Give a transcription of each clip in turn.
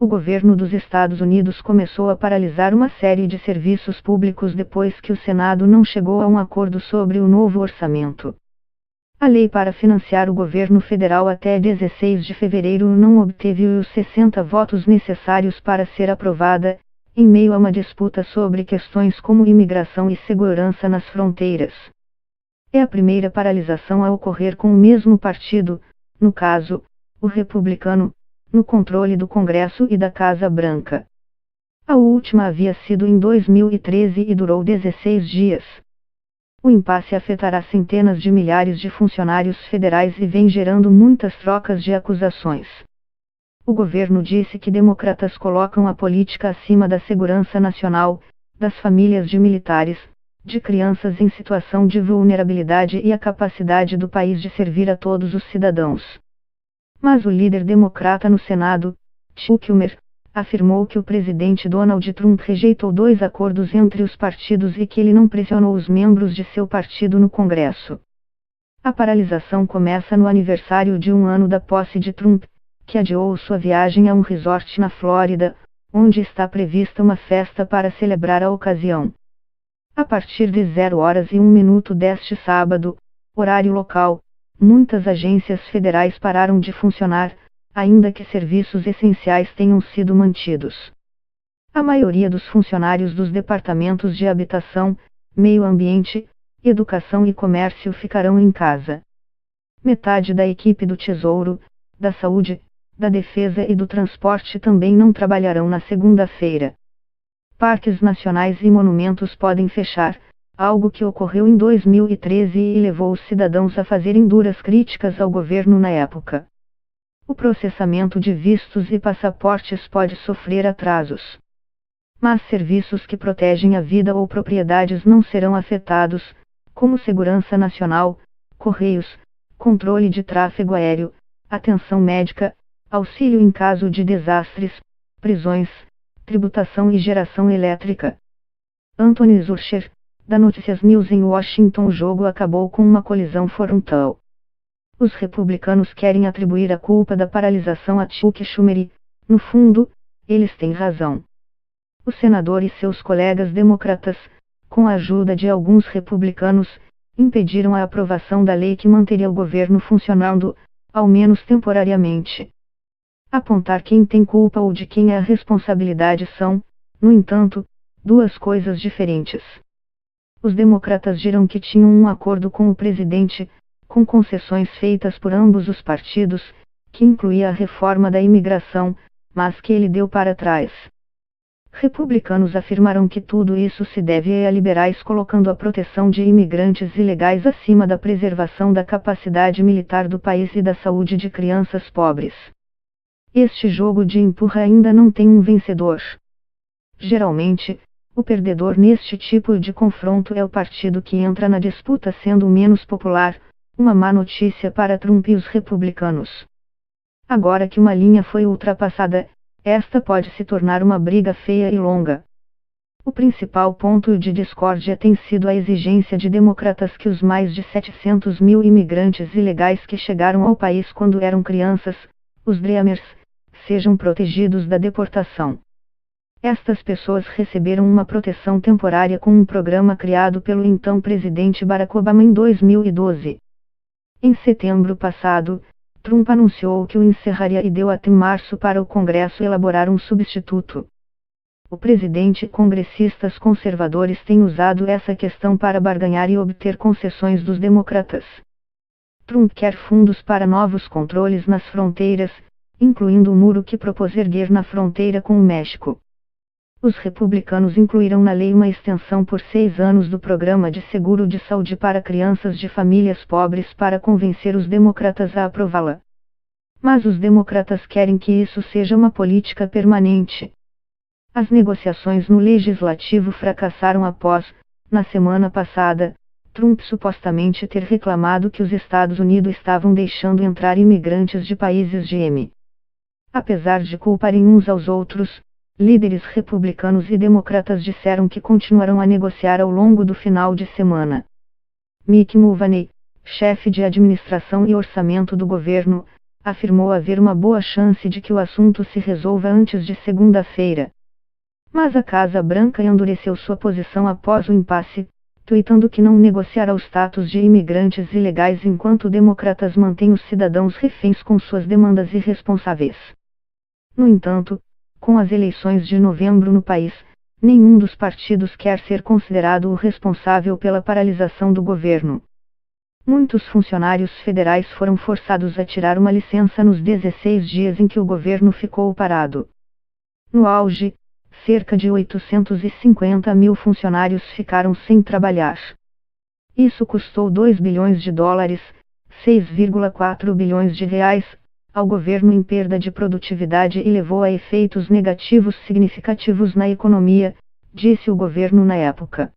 O governo dos Estados Unidos começou a paralisar uma série de serviços públicos depois que o Senado não chegou a um acordo sobre o novo orçamento. A lei para financiar o governo federal até 16 de fevereiro não obteve os 60 votos necessários para ser aprovada, em meio a uma disputa sobre questões como imigração e segurança nas fronteiras. É a primeira paralisação a ocorrer com o mesmo partido, no caso, o republicano, no controle do Congresso e da Casa Branca. A última havia sido em 2013 e durou 16 dias. O impasse afetará centenas de milhares de funcionários federais e vem gerando muitas trocas de acusações. O governo disse que democratas colocam a política acima da segurança nacional, das famílias de militares, de crianças em situação de vulnerabilidade e a capacidade do país de servir a todos os cidadãos. Mas o líder democrata no Senado, Chuck Schumer, afirmou que o presidente Donald Trump rejeitou 2 acordos entre os partidos e que ele não pressionou os membros de seu partido no Congresso. A paralisação começa no aniversário de 1 ano da posse de Trump, que adiou sua viagem a um resort na Flórida, onde está prevista uma festa para celebrar a ocasião. A partir de 0h01 deste sábado, horário local, muitas agências federais pararam de funcionar, ainda que serviços essenciais tenham sido mantidos. A maioria dos funcionários dos departamentos de habitação, meio ambiente, educação e comércio ficarão em casa. Metade da equipe do Tesouro, da Saúde, da Defesa e do Transporte também não trabalharão na segunda-feira. Parques nacionais e monumentos podem fechar, algo que ocorreu em 2013 e levou os cidadãos a fazerem duras críticas ao governo na época. O processamento de vistos e passaportes pode sofrer atrasos. Mas serviços que protegem a vida ou propriedades não serão afetados, como segurança nacional, correios, controle de tráfego aéreo, atenção médica, auxílio em caso de desastres, prisões, tributação e geração elétrica. Anthony Zurcher, da Notícias News em Washington. O jogo acabou com uma colisão frontal. Os republicanos querem atribuir a culpa da paralisação a Chuck Schumer e, no fundo, eles têm razão. O senador e seus colegas democratas, com a ajuda de alguns republicanos, impediram a aprovação da lei que manteria o governo funcionando, ao menos temporariamente. Apontar quem tem culpa ou de quem é a responsabilidade são, no entanto, 2 coisas diferentes. Os democratas dirão que tinham um acordo com o presidente, com concessões feitas por ambos os partidos, que incluía a reforma da imigração, mas que ele deu para trás. Republicanos afirmaram que tudo isso se deve a liberais colocando a proteção de imigrantes ilegais acima da preservação da capacidade militar do país e da saúde de crianças pobres. Este jogo de empurra ainda não tem um vencedor. Geralmente, o perdedor neste tipo de confronto é o partido que entra na disputa sendo o menos popular, uma má notícia para Trump e os republicanos. Agora que uma linha foi ultrapassada, esta pode se tornar uma briga feia e longa. O principal ponto de discórdia tem sido a exigência de democratas que os mais de 700 mil imigrantes ilegais que chegaram ao país quando eram crianças, os Dreamers, sejam protegidos da deportação. Estas pessoas receberam uma proteção temporária com um programa criado pelo então presidente Barack Obama em 2012. Em setembro passado, Trump anunciou que o encerraria e deu até março para o Congresso elaborar um substituto. O presidente e congressistas conservadores têm usado essa questão para barganhar e obter concessões dos democratas. Trump quer fundos para novos controles nas fronteiras, incluindo o muro que propôs erguer na fronteira com o México. Os republicanos incluíram na lei uma extensão por 6 anos do programa de seguro de saúde para crianças de famílias pobres para convencer os democratas a aprová-la. Mas os democratas querem que isso seja uma política permanente. As negociações no legislativo fracassaram após, na semana passada, Trump supostamente ter reclamado que os Estados Unidos estavam deixando entrar imigrantes de países de M. Apesar de culparem uns aos outros, líderes republicanos e democratas disseram que continuarão a negociar ao longo do final de semana. Mick Mulvaney, chefe de administração e orçamento do governo, afirmou haver uma boa chance de que o assunto se resolva antes de segunda-feira. Mas a Casa Branca endureceu sua posição após o impasse, tuitando que não negociará o status de imigrantes ilegais enquanto democratas mantêm os cidadãos reféns com suas demandas irresponsáveis. No entanto, com as eleições de novembro no país, nenhum dos partidos quer ser considerado o responsável pela paralisação do governo. Muitos funcionários federais foram forçados a tirar uma licença nos 16 dias em que o governo ficou parado. No auge, cerca de 850 mil funcionários ficaram sem trabalhar. Isso custou 2 bilhões de dólares, 6,4 bilhões de reais, ao governo em perda de produtividade e levou a efeitos negativos significativos na economia, disse o governo na época.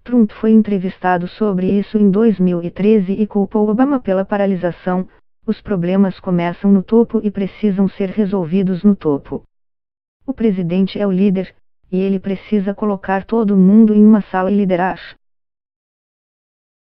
Trump foi entrevistado sobre isso em 2013 e culpou Obama pela paralisação. Os problemas começam no topo e precisam ser resolvidos no topo. O presidente é o líder, e ele precisa colocar todo mundo em uma sala e liderar.